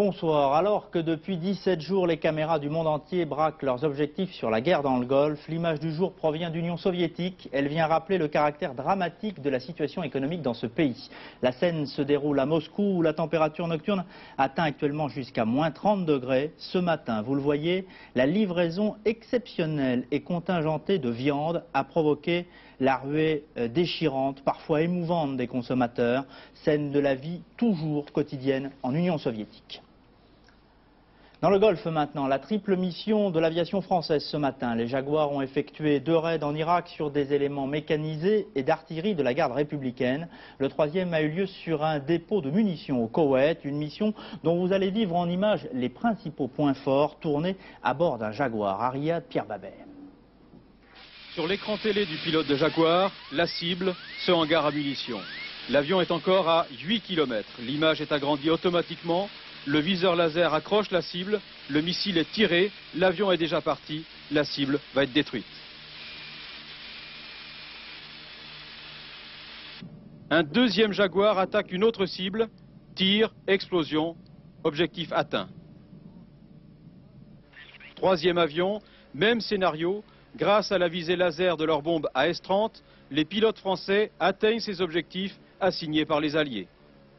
bonsoir. Alors que depuis 17 jours, les caméras du monde entier braquent leurs objectifs sur la guerre dans le Golfe, l'image du jour provient d'Union soviétique. Elle vient rappeler le caractère dramatique de la situation économique dans ce pays. La scène se déroule à Moscou où la température nocturne atteint actuellement jusqu'à moins 30 degrés. Ce matin, vous le voyez, la livraison exceptionnelle et contingentée de viande a provoqué la ruée déchirante, parfois émouvante des consommateurs, scène de la vie toujours quotidienne en Union soviétique. Dans le Golfe maintenant, la triple mission de l'aviation française ce matin. Les Jaguars ont effectué 2 raids en Irak sur des éléments mécanisés et d'artillerie de la garde républicaine. Le troisième a eu lieu sur un dépôt de munitions au Koweït, une mission dont vous allez vivre en images les principaux points forts tournés à bord d'un Jaguar. À Riyad, Pierre Babet. Sur l'écran télé du pilote de Jaguar, la cible, ce hangar à munitions. L'avion est encore à 8 km. L'image est agrandie automatiquement. Le viseur laser accroche la cible. Le missile est tiré. L'avion est déjà parti. La cible va être détruite. Un deuxième Jaguar attaque une autre cible. Tir, explosion, objectif atteint. Troisième avion, même scénario. Grâce à la visée laser de leur bombe AS-30, les pilotes français atteignent ces objectifs assignés par les Alliés.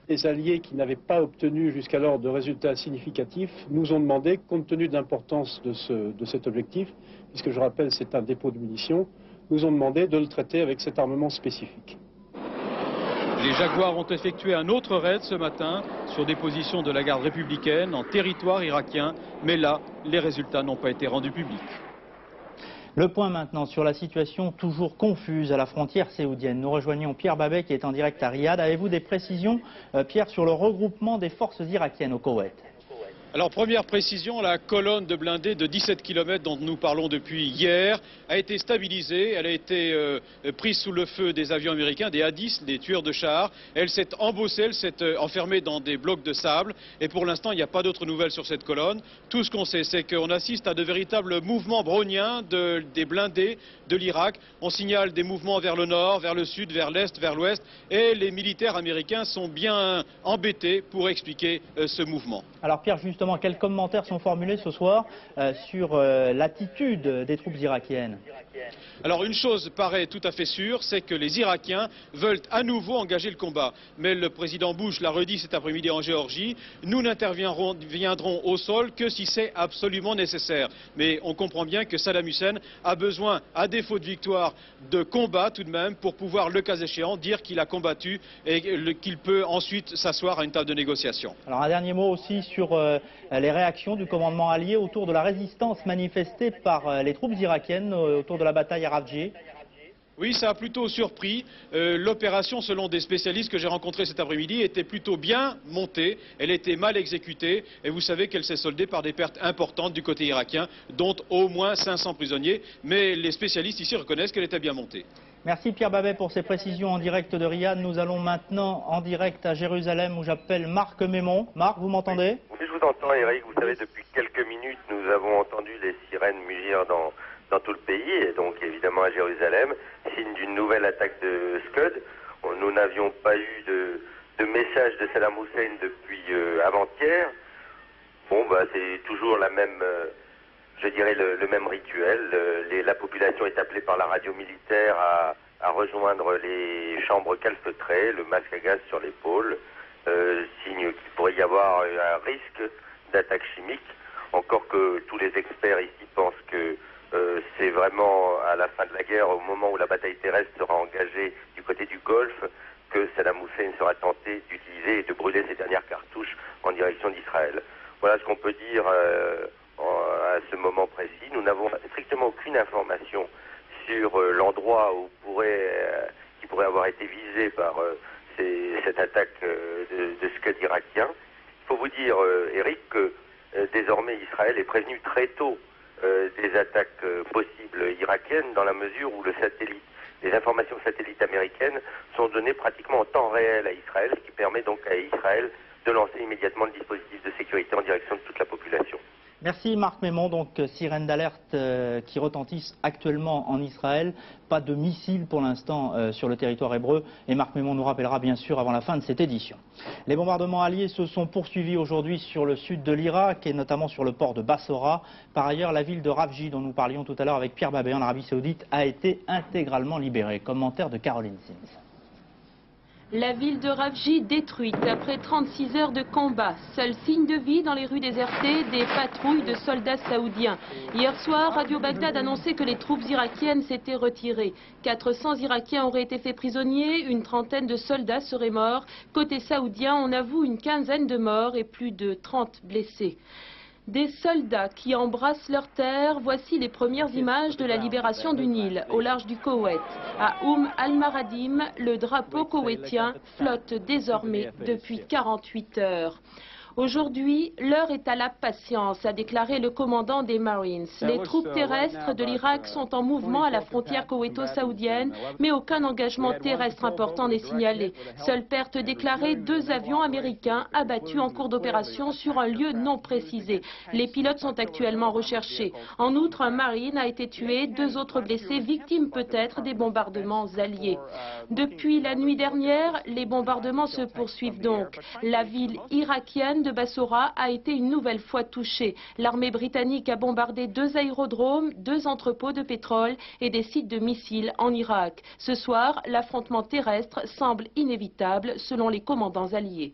Les Alliés qui n'avaient pas obtenu jusqu'alors de résultats significatifs nous ont demandé, compte tenu de l'importance de cet objectif, puisque je rappelle c'est un dépôt de munitions, nous ont demandé de le traiter avec cet armement spécifique. Les Jaguars ont effectué un autre raid ce matin sur des positions de la garde républicaine en territoire irakien, mais là, les résultats n'ont pas été rendus publics. Le point maintenant sur la situation toujours confuse à la frontière saoudienne. Nous rejoignons Pierre Babet qui est en direct à Riyad. Avez-vous des précisions, Pierre, sur le regroupement des forces irakiennes au Koweït ? Alors première précision, la colonne de blindés de 17 km dont nous parlons depuis hier a été stabilisée, elle a été prise sous le feu des avions américains, des A-10, des tueurs de chars. Elle s'est embossée, elle s'est enfermée dans des blocs de sable et pour l'instant il n'y a pas d'autres nouvelles sur cette colonne. Tout ce qu'on sait c'est qu'on assiste à de véritables mouvements browniens des blindés de l'Irak. On signale des mouvements vers le nord, vers le sud, vers l'est, vers l'ouest et les militaires américains sont bien embêtés pour expliquer ce mouvement. Alors Pierre, justement, quels commentaires sont formulés ce soir sur l'attitude des troupes irakiennes ? Alors une chose paraît tout à fait sûre, c'est que les Irakiens veulent à nouveau engager le combat. Mais le président Bush l'a redit cet après-midi en Géorgie, nous n'interviendrons au sol que si c'est absolument nécessaire. Mais on comprend bien que Saddam Hussein a besoin, à défaut de victoire, de combat tout de même pour pouvoir, le cas échéant, dire qu'il a combattu et qu'il peut ensuite s'asseoir à une table de négociation. Alors un dernier mot aussi sur les réactions du commandement allié autour de la résistance manifestée par les troupes irakiennes autour de la bataille à Rafji. Oui, ça a plutôt surpris. L'opération, selon des spécialistes que j'ai rencontrés cet après-midi, était plutôt bien montée. Elle était mal exécutée et vous savez qu'elle s'est soldée par des pertes importantes du côté irakien, dont au moins 500 prisonniers. Mais les spécialistes ici reconnaissent qu'elle était bien montée. Merci Pierre Babet pour ces précisions en direct de Riyad. Nous allons maintenant en direct à Jérusalem où j'appelle Marc Mémon. Marc, vous m'entendez ? Oui, je vous entends Eric. Vous savez, depuis quelques minutes, nous avons entendu les sirènes mugir dans tout le pays et donc évidemment à Jérusalem, signe d'une nouvelle attaque de Scud. Nous n'avions pas eu de message de Saddam Hussein depuis avant-hier. Bon, c'est toujours la même... je dirais le même rituel. La population est appelée par la radio militaire à rejoindre les chambres calfeutrées, le masque à gaz sur l'épaule, signe qu'il pourrait y avoir un risque d'attaque chimique, encore que tous les experts ici pensent que c'est vraiment à la fin de la guerre, au moment où la bataille terrestre sera engagée du côté du Golfe, que Saddam Hussein sera tenté d'utiliser et de brûler ses dernières cartouches en direction d'Israël. Voilà ce qu'on peut dire à ce moment précis. Nous n'avons strictement aucune information sur l'endroit qui pourrait avoir été visé par cette attaque de Scud irakien. Il faut vous dire, Eric, que désormais Israël est prévenu très tôt des attaques possibles irakiennes dans la mesure où les informations satellites américaines sont données pratiquement en temps réel à Israël, ce qui permet donc à Israël de lancer immédiatement le dispositif de sécurité en direction de toute la population. Merci Marc Mémon. Donc sirène d'alerte qui retentissent actuellement en Israël. Pas de missiles pour l'instant sur le territoire hébreu. Et Marc Mémon nous rappellera bien sûr avant la fin de cette édition. Les bombardements alliés se sont poursuivis aujourd'hui sur le sud de l'Irak et notamment sur le port de Bassora. Par ailleurs, la ville de Rafji dont nous parlions tout à l'heure avec Pierre Babet en Arabie Saoudite a été intégralement libérée. Commentaire de Caroline Sims. La ville de Rafji détruite après 36 heures de combat. Seul signe de vie dans les rues désertées, des patrouilles de soldats saoudiens. Hier soir, Radio Bagdad annonçait que les troupes irakiennes s'étaient retirées. 400 Irakiens auraient été faits prisonniers, une trentaine de soldats seraient morts. Côté saoudien, on avoue une quinzaine de morts et plus de 30 blessés. Des soldats qui embrassent leur terre, voici les premières images de la libération du Nil, au large du Koweït. À al-Maradim, le drapeau koweïtien flotte désormais depuis 48 heures. Aujourd'hui, l'heure est à la patience, a déclaré le commandant des Marines. Les troupes terrestres de l'Irak sont en mouvement à la frontière koweïto-saoudienne, mais aucun engagement terrestre important n'est signalé. Seule perte déclarée, 2 avions américains abattus en cours d'opération sur un lieu non précisé. Les pilotes sont actuellement recherchés. En outre, un Marine a été tué, 2 autres blessés, victimes peut-être des bombardements alliés. Depuis la nuit dernière, les bombardements se poursuivent donc. La ville irakienne de Bassora a été une nouvelle fois touchée. L'armée britannique a bombardé 2 aérodromes, 2 entrepôts de pétrole et des sites de missiles en Irak. Ce soir, l'affrontement terrestre semble inévitable selon les commandants alliés.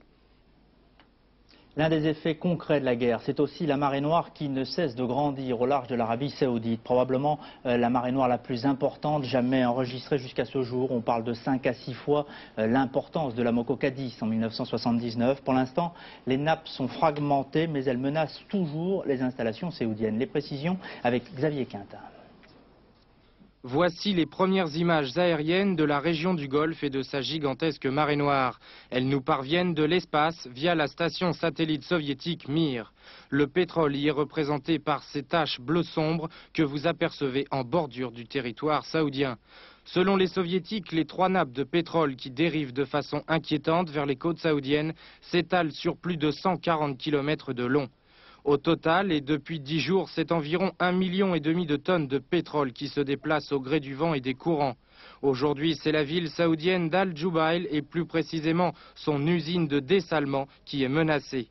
L'un des effets concrets de la guerre, c'est aussi la marée noire qui ne cesse de grandir au large de l'Arabie Saoudite. Probablement la marée noire la plus importante jamais enregistrée jusqu'à ce jour. On parle de 5 à 6 fois l'importance de la Moko Cadiz en 1979. Pour l'instant, les nappes sont fragmentées, mais elles menacent toujours les installations saoudiennes. Les précisions avec Xavier Quintin. Voici les premières images aériennes de la région du Golfe et de sa gigantesque marée noire. Elles nous parviennent de l'espace via la station satellite soviétique Mir. Le pétrole y est représenté par ces taches bleu sombre que vous apercevez en bordure du territoire saoudien. Selon les soviétiques, les 3 nappes de pétrole qui dérivent de façon inquiétante vers les côtes saoudiennes s'étalent sur plus de 140 km de long. Au total, et depuis 10 jours, c'est environ 1,5 million de tonnes de pétrole qui se déplacent au gré du vent et des courants. Aujourd'hui, c'est la ville saoudienne d'Al-Jubail et plus précisément son usine de dessalement qui est menacée.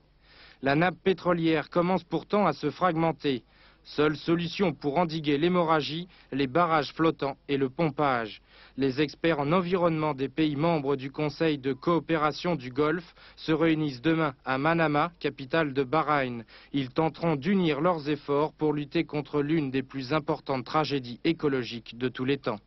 La nappe pétrolière commence pourtant à se fragmenter. Seule solution pour endiguer l'hémorragie, les barrages flottants et le pompage. Les experts en environnement des pays membres du Conseil de coopération du Golfe se réunissent demain à Manama, capitale de Bahreïn. Ils tenteront d'unir leurs efforts pour lutter contre l'une des plus importantes tragédies écologiques de tous les temps.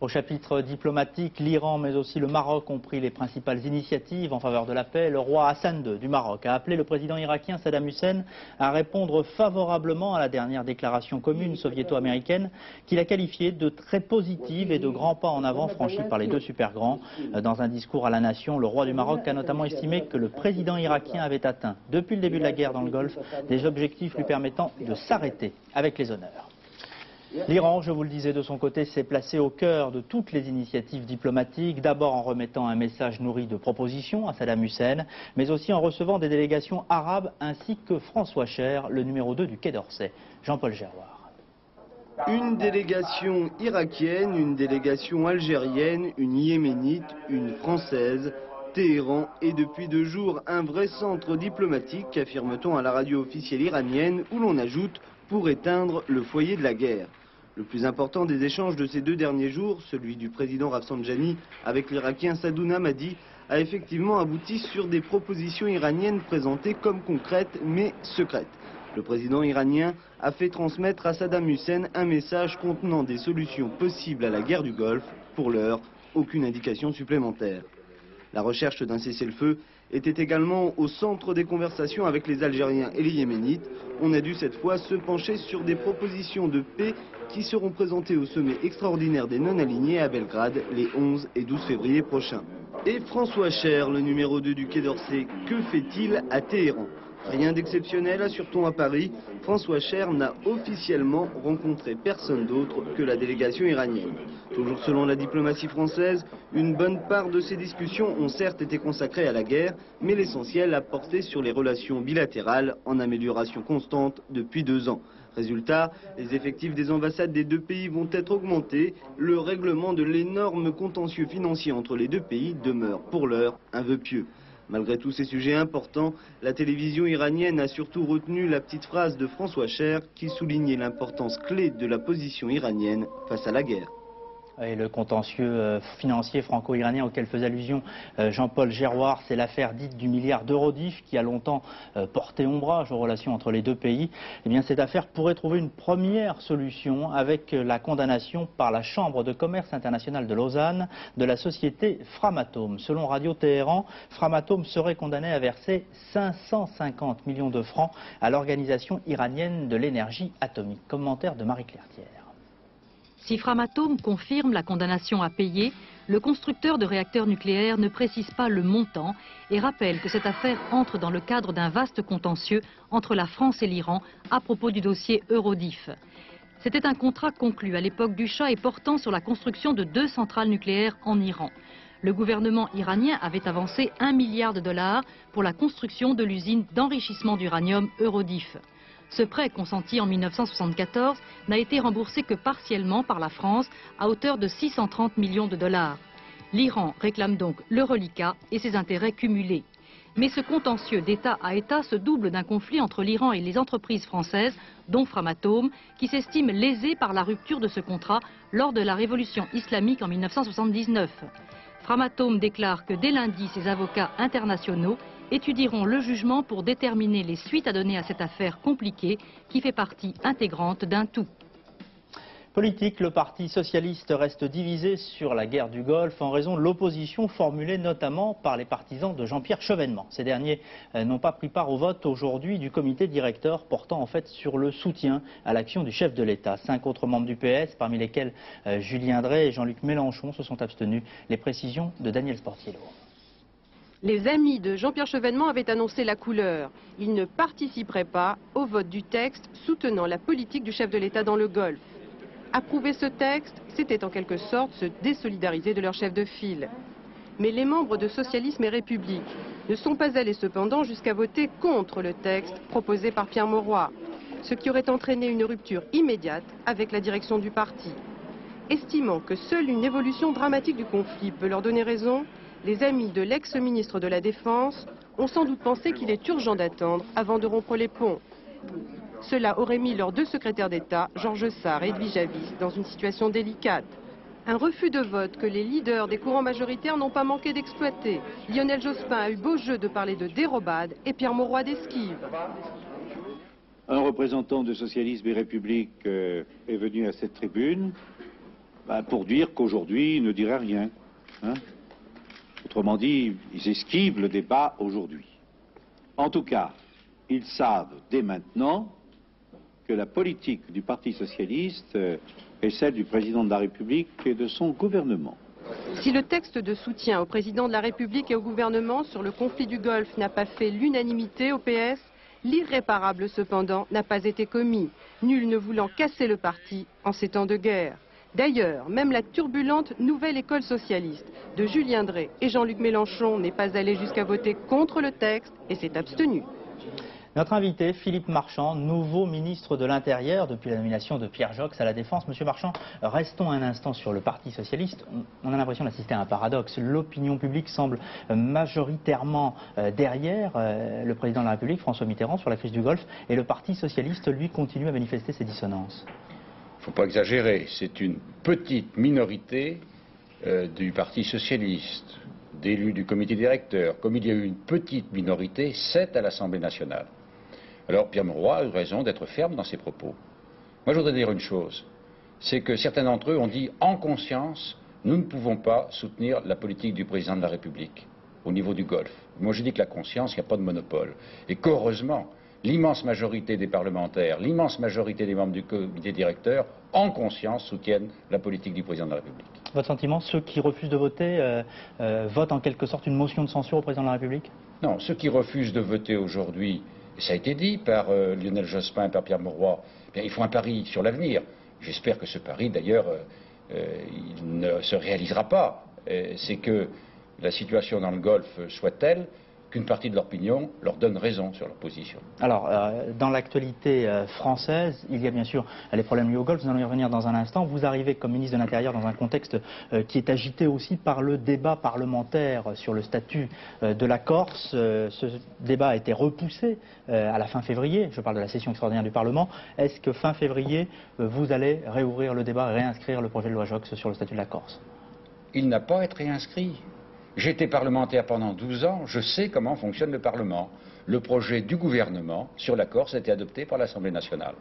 Au chapitre diplomatique, l'Iran mais aussi le Maroc ont pris les principales initiatives en faveur de la paix. Le roi Hassan II du Maroc a appelé le président irakien Saddam Hussein à répondre favorablement à la dernière déclaration commune soviéto-américaine qu'il a qualifiée de très positive et de grands pas en avant franchis par les 2 super grands. Dans un discours à la nation, le roi du Maroc a notamment estimé que le président irakien avait atteint, depuis le début de la guerre dans le Golfe, des objectifs lui permettant de s'arrêter avec les honneurs. L'Iran, je vous le disais, de son côté, s'est placé au cœur de toutes les initiatives diplomatiques, d'abord en remettant un message nourri de propositions à Saddam Hussein, mais aussi en recevant des délégations arabes ainsi que François Cher, le numéro 2 du Quai d'Orsay. Jean-Paul Gerloir. Une délégation irakienne, une délégation algérienne, une yéménite, une française. Téhéran est depuis 2 jours un vrai centre diplomatique, affirme-t-on à la radio officielle iranienne, où l'on ajoute pour éteindre le foyer de la guerre. Le plus important des échanges de ces 2 derniers jours, celui du président Rafsanjani avec l'Irakien Sadoun Hamadi, a effectivement abouti sur des propositions iraniennes présentées comme concrètes mais secrètes. Le président iranien a fait transmettre à Saddam Hussein un message contenant des solutions possibles à la guerre du Golfe. Pour l'heure, aucune indication supplémentaire. La recherche d'un cessez-le-feu était également au centre des conversations avec les Algériens et les Yéménites. On a dû cette fois se pencher sur des propositions de paix qui seront présentées au sommet extraordinaire des non-alignés à Belgrade les 11 et 12 février prochains. Et François Cher, le numéro 2 du Quai d'Orsay, que fait-il à Téhéran? Rien d'exceptionnel, assure-t-on à Paris. François Cher n'a officiellement rencontré personne d'autre que la délégation iranienne. Toujours selon la diplomatie française, une bonne part de ces discussions ont certes été consacrées à la guerre, mais l'essentiel a porté sur les relations bilatérales en amélioration constante depuis 2 ans. Résultat, les effectifs des ambassades des 2 pays vont être augmentés. Le règlement de l'énorme contentieux financier entre les 2 pays demeure pour l'heure un vœu pieux. Malgré tous ces sujets importants, la télévision iranienne a surtout retenu la petite phrase de François Cher qui soulignait l'importance clé de la position iranienne face à la guerre. Et le contentieux financier franco-iranien auquel faisait allusion Jean-Paul Geroard, c'est l'affaire dite du milliard d'euros d'IF qui a longtemps porté ombrage aux relations entre les 2 pays. Eh bien, cette affaire pourrait trouver une première solution avec la condamnation par la Chambre de commerce internationale de Lausanne de la société Framatome. Selon Radio Téhéran, Framatome serait condamné à verser 550 millions de francs à l'organisation iranienne de l'énergie atomique. Commentaire de Marie-Claire Thiers. Si Framatome confirme la condamnation à payer, le constructeur de réacteurs nucléaires ne précise pas le montant et rappelle que cette affaire entre dans le cadre d'un vaste contentieux entre la France et l'Iran à propos du dossier Eurodif. C'était un contrat conclu à l'époque du Shah et portant sur la construction de 2 centrales nucléaires en Iran. Le gouvernement iranien avait avancé $1 milliard pour la construction de l'usine d'enrichissement d'uranium Eurodif. Ce prêt consenti en 1974 n'a été remboursé que partiellement par la France à hauteur de $630 millions. L'Iran réclame donc le reliquat et ses intérêts cumulés. Mais ce contentieux d'État à État se double d'un conflit entre l'Iran et les entreprises françaises, dont Framatome, qui s'estiment lésées par la rupture de ce contrat lors de la révolution islamique en 1979. Framatome déclare que dès lundi, ses avocats internationaux étudieront le jugement pour déterminer les suites à donner à cette affaire compliquée qui fait partie intégrante d'un tout. Politique, le Parti socialiste reste divisé sur la guerre du Golfe en raison de l'opposition formulée notamment par les partisans de Jean-Pierre Chevènement. Ces derniers n'ont pas pris part au vote aujourd'hui du comité directeur portant en fait sur le soutien à l'action du chef de l'État. 5 autres membres du PS, parmi lesquels Julien Drey et Jean-Luc Mélenchon, se sont abstenus. Les précisions de Daniel Sportiello. Les amis de Jean-Pierre Chevènement avaient annoncé la couleur. Ils ne participeraient pas au vote du texte soutenant la politique du chef de l'État dans le Golfe. Approuver ce texte, c'était en quelque sorte se désolidariser de leur chef de file. Mais les membres de Socialisme et République ne sont pas allés cependant jusqu'à voter contre le texte proposé par Pierre Mauroy, ce qui aurait entraîné une rupture immédiate avec la direction du parti. Estimant que seule une évolution dramatique du conflit peut leur donner raison, les amis de l'ex-ministre de la Défense ont sans doute pensé qu'il est urgent d'attendre avant de rompre les ponts. Cela aurait mis leurs 2 secrétaires d'État, Georges Sarr et Edwige Avis, dans une situation délicate. Un refus de vote que les leaders des courants majoritaires n'ont pas manqué d'exploiter. Lionel Jospin a eu beau jeu de parler de dérobade et Pierre Mauroy d'esquive. Un représentant de Socialisme et République est venu à cette tribune pour dire qu'aujourd'hui, il ne dirait rien. Autrement dit, ils esquivent le débat aujourd'hui. En tout cas, ils savent dès maintenant que la politique du Parti socialiste est celle du président de la République et de son gouvernement. Si le texte de soutien au président de la République et au gouvernement sur le conflit du Golfe n'a pas fait l'unanimité au PS, l'irréparable cependant n'a pas été commis, nul ne voulant casser le parti en ces temps de guerre. D'ailleurs, même la turbulente nouvelle école socialiste de Julien Drey et Jean-Luc Mélenchon n'est pas allée jusqu'à voter contre le texte et s'est abstenu. Notre invité, Philippe Marchand, nouveau ministre de l'Intérieur depuis la nomination de Pierre Joxe à la Défense. Monsieur Marchand, restons un instant sur le Parti socialiste. On a l'impression d'assister à un paradoxe. L'opinion publique semble majoritairement derrière le président de la République, François Mitterrand, sur la crise du Golfe, et le Parti socialiste, lui, continue à manifester ses dissonances. Il ne faut pas exagérer, c'est une petite minorité du Parti socialiste, d'élus du comité directeur, comme il y a eu une petite minorité, 7 à l'Assemblée nationale. Alors Pierre Mauroy a eu raison d'être ferme dans ses propos. Moi je voudrais dire une chose, c'est que certains d'entre eux ont dit en conscience, nous ne pouvons pas soutenir la politique du président de la République au niveau du Golfe. Moi je dis que la conscience, il n'y a pas de monopole. Et qu'heureusement, l'immense majorité des parlementaires, l'immense majorité des membres du comité directeur, en conscience, soutiennent la politique du président de la République. Votre sentiment, ceux qui refusent de voter votent en quelque sorte une motion de censure au président de la République? Non, ceux qui refusent de voter aujourd'hui Et ça a été dit par Lionel Jospin et par Pierre Mauroy. Bien, il faut un pari sur l'avenir. J'espère que ce pari, d'ailleurs, il ne se réalisera pas. C'est que la situation dans le Golfe soit telle qu'une partie de l'opinion leur donne raison sur leur position. Alors, dans l'actualité française, il y a bien sûr les problèmes liés au Golfe, nous allons y revenir dans un instant. Vous arrivez comme ministre de l'Intérieur dans un contexte qui est agité aussi par le débat parlementaire sur le statut de la Corse. Ce débat a été repoussé à la fin février, je parle de la session extraordinaire du Parlement. Est-ce que fin février, vous allez réouvrir le débat, réinscrire le projet de loi Joxe sur le statut de la Corse? Il n'a pas à être réinscrit. J'ai été parlementaire pendant 12 ans, je sais comment fonctionne le Parlement. Le projet du gouvernement sur la Corse a été adopté par l'Assemblée nationale.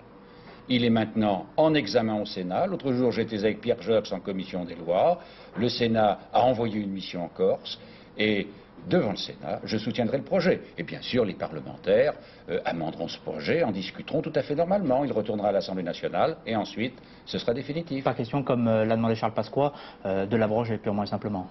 Il est maintenant en examen au Sénat. L'autre jour, j'étais avec Pierre Joxe en commission des lois. Le Sénat a envoyé une mission en Corse et devant le Sénat, je soutiendrai le projet. Et bien sûr, les parlementaires amenderont ce projet, en discuteront tout à fait normalement. Il retournera à l'Assemblée nationale et ensuite, ce sera définitif. Pas question, comme l'a demandé Charles Pasqua, de l'abroger purement et simplement.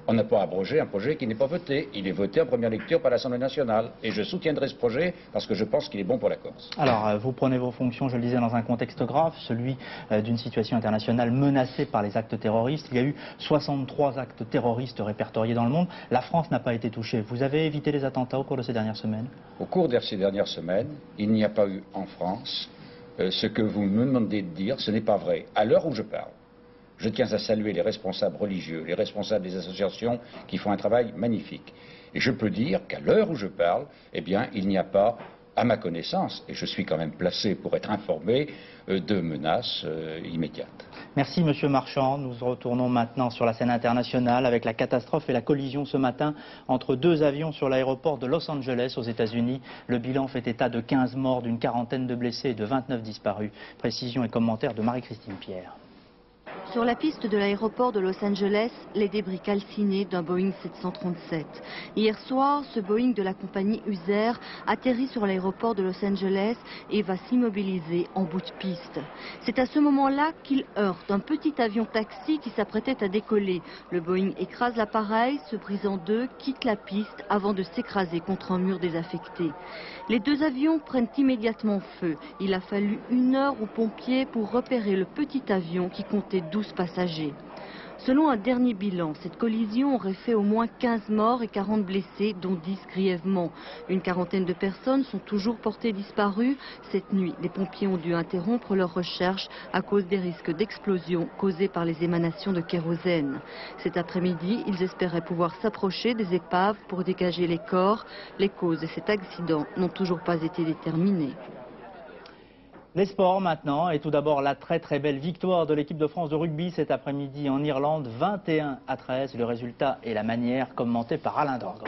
On n'a pas abrogé un projet qui n'est pas voté. Il est voté en première lecture par l'Assemblée nationale. Et je soutiendrai ce projet parce que je pense qu'il est bon pour la Corse. Alors, vous prenez vos fonctions, je le disais, dans un contexte grave, celui d'une situation internationale menacée par les actes terroristes. Il y a eu 63 actes terroristes répertoriés dans le monde. La France n'a pas été touchée. Vous avez évité les attentats au cours de ces dernières semaines? Au cours de ces dernières semaines, il n'y a pas eu en France ce que vous me demandez de dire. Ce n'est pas vrai. À l'heure où je parle, je tiens à saluer les responsables religieux, les responsables des associations qui font un travail magnifique. Et je peux dire qu'à l'heure où je parle, eh bien, il n'y a pas, à ma connaissance, et je suis quand même placé pour être informé, de menaces immédiates. Merci Monsieur Marchand. Nous retournons maintenant sur la scène internationale avec la catastrophe et la collision ce matin entre deux avions sur l'aéroport de Los Angeles aux États-Unis. Le bilan fait état de 15 morts, d'une quarantaine de blessés et de 29 disparus. Précision et commentaires de Marie-Christine Pierre. Sur la piste de l'aéroport de Los Angeles, les débris calcinés d'un Boeing 737. Hier soir, ce Boeing de la compagnie User atterrit sur l'aéroport de Los Angeles et va s'immobiliser en bout de piste. C'est à ce moment-là qu'il heurte un petit avion taxi qui s'apprêtait à décoller. Le Boeing écrase l'appareil, se brise en deux, quitte la piste avant de s'écraser contre un mur désaffecté. Les deux avions prennent immédiatement feu. Il a fallu 1 heure aux pompiers pour repérer le petit avion qui comptait 12 passagers. Selon un dernier bilan, cette collision aurait fait au moins 15 morts et 40 blessés, dont 10 grièvement. Une quarantaine de personnes sont toujours portées disparues. Cette nuit, les pompiers ont dû interrompre leurs recherches à cause des risques d'explosion causés par les émanations de kérosène. Cet après-midi, ils espéraient pouvoir s'approcher des épaves pour dégager les corps. Les causes de cet accident n'ont toujours pas été déterminées. Les sports maintenant, et tout d'abord la très belle victoire de l'équipe de France de rugby cet après-midi en Irlande, 21-13. Le résultat et la manière commentée par Alain Dorgans.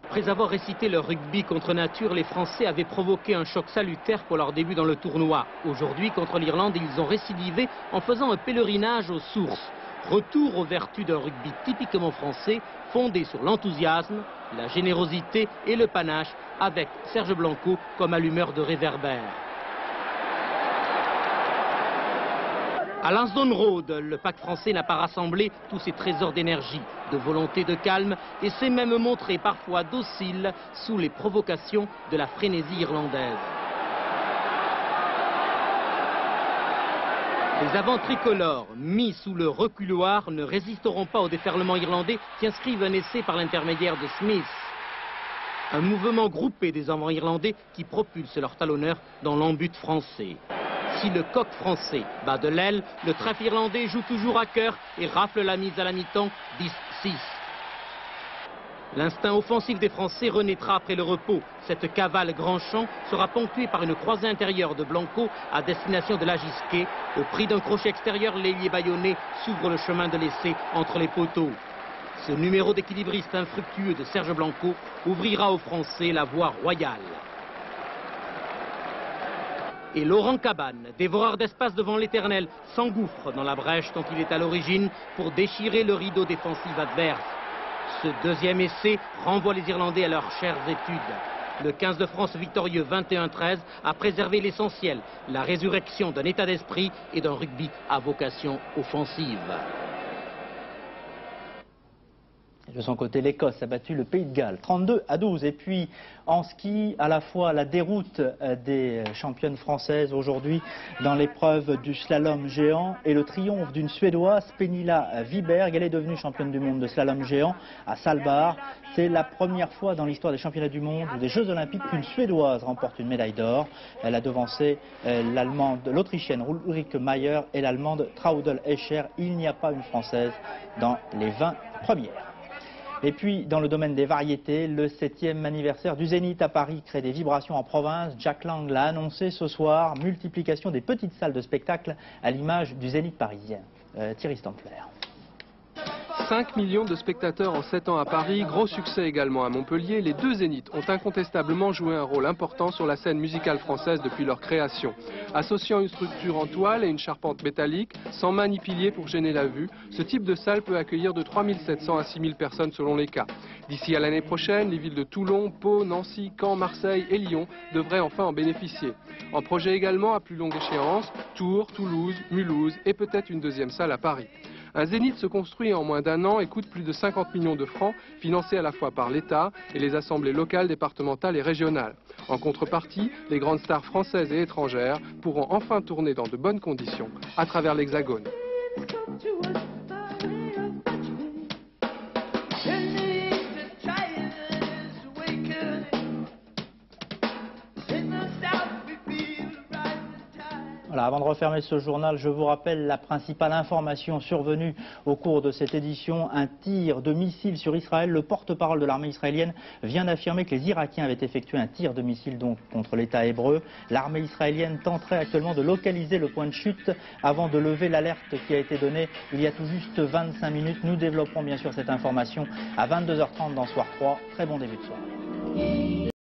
Après avoir récité leur rugby contre nature, les Français avaient provoqué un choc salutaire pour leur début dans le tournoi. Aujourd'hui, contre l'Irlande, ils ont récidivé en faisant un pèlerinage aux sources. Retour aux vertus d'un rugby typiquement français, fondé sur l'enthousiasme, la générosité et le panache, avec Serge Blanco comme allumeur de réverbère. À Lansdowne Road, le pack français n'a pas rassemblé tous ses trésors d'énergie, de volonté, de calme et s'est même montré parfois docile sous les provocations de la frénésie irlandaise. Les avants tricolores, mis sous le reculoir, ne résisteront pas au déferlement irlandais qui inscrivent un essai par l'intermédiaire de Smith. Un mouvement groupé des avants irlandais qui propulse leur talonneur dans l'embut français. Si le coq français bat de l'aile, le trèfle irlandais joue toujours à cœur et rafle la mise à la mi-temps 10-6. L'instinct offensif des Français renaîtra après le repos. Cette cavale grand champ sera ponctuée par une croisée intérieure de Blanco à destination de l'Agisquet. Au prix d'un crochet extérieur, l'ailier bâillonné s'ouvre le chemin de l'essai entre les poteaux. Ce numéro d'équilibriste infructueux de Serge Blanco ouvrira aux Français la voie royale. Et Laurent Cabane, dévoreur d'espace devant l'éternel, s'engouffre dans la brèche dont il est à l'origine pour déchirer le rideau défensif adverse. Ce deuxième essai renvoie les Irlandais à leurs chères études. Le 15 de France victorieux 21-13 a préservé l'essentiel, la résurrection d'un état d'esprit et d'un rugby à vocation offensive. De son côté, l'Écosse a battu le Pays de Galles 32-12. Et puis en ski, à la fois la déroute des championnes françaises aujourd'hui dans l'épreuve du slalom géant et le triomphe d'une Suédoise, Pernilla Wiberg. Elle est devenue championne du monde de slalom géant à Sälbar. C'est la première fois dans l'histoire des championnats du monde ou des Jeux olympiques qu'une Suédoise remporte une médaille d'or. Elle a devancé l'Autrichienne Ulrike Mayer et l'Allemande Traudl Escher. Il n'y a pas une Française dans les 20 premières. Et puis, dans le domaine des variétés, le 7e anniversaire du Zénith à Paris crée des vibrations en province. Jack Lang l'a annoncé ce soir, multiplication des petites salles de spectacle à l'image du Zénith parisien. Thierry Stampfler. 5 millions de spectateurs en 7 ans à Paris, gros succès également à Montpellier. Les deux Zéniths ont incontestablement joué un rôle important sur la scène musicale française depuis leur création. Associant une structure en toile et une charpente métallique, sans mâts ni piliers pour gêner la vue, ce type de salle peut accueillir de 3 700 à 6 000 personnes selon les cas. D'ici à l'année prochaine, les villes de Toulon, Pau, Nancy, Caen, Marseille et Lyon devraient enfin en bénéficier. En projet également à plus longue échéance, Tours, Toulouse, Mulhouse et peut-être une deuxième salle à Paris. Un Zénith se construit en moins d'un an et coûte plus de 50 millions de francs, financés à la fois par l'État et les assemblées locales, départementales et régionales. En contrepartie, les grandes stars françaises et étrangères pourront enfin tourner dans de bonnes conditions à travers l'Hexagone. Voilà, avant de refermer ce journal, je vous rappelle la principale information survenue au cours de cette édition. Un tir de missile sur Israël. Le porte-parole de l'armée israélienne vient d'affirmer que les Irakiens avaient effectué un tir de missile donc contre l'État hébreu. L'armée israélienne tenterait actuellement de localiser le point de chute avant de lever l'alerte qui a été donnée il y a tout juste 25 minutes. Nous développerons bien sûr cette information à 22h30 dans Soir 3. Très bon début de soirée.